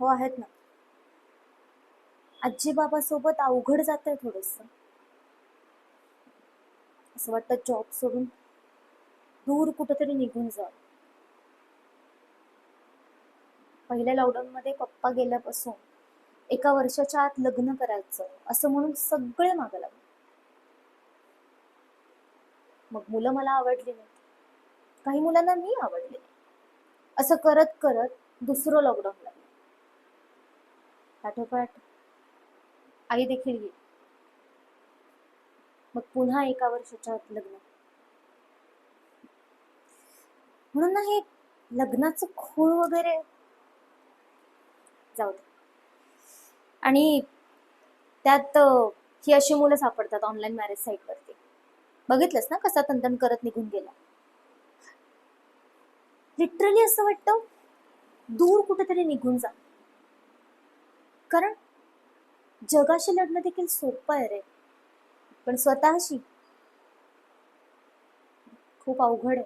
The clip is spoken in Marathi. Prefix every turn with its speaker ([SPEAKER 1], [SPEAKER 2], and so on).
[SPEAKER 1] हो, आहेत ना. आजी बाबा सोबत अवघड जातंय थोडंसं. असं वाटतं जॉब सोडून दूर कुठेतरी निघून जा. पहिल्या लॉकडाऊनमध्ये पप्पा गेल्यापासून 1 वर्षाच्या आत लग्न करायचं असं म्हणून सगळे मागं लागले. मग मुलं मला आवडली नाहीत. काही मुलांना मी आवडले नाही. असं करत करत दुसरं लॉकडाऊन लागलं. पाठोपाठ आई देखील गेली. मग पुन्हा 1 वर्षाच्या आत लग्न. म्हणून ना हे लग्नाचं खूळ वगैरे जाऊ दे. आणि त्यात ही अशी मुलं सापडतात ऑनलाईन मॅरेज साईटवरती. बघितलंस ना कसा तंतन करत निघून गेला. लिटरली असं वाटतं दूर कुठेतरी निघून जा. कारण जगाशी लढणं देखील सोपं आहे रे, पण स्वतःशी खूप अवघड आहे.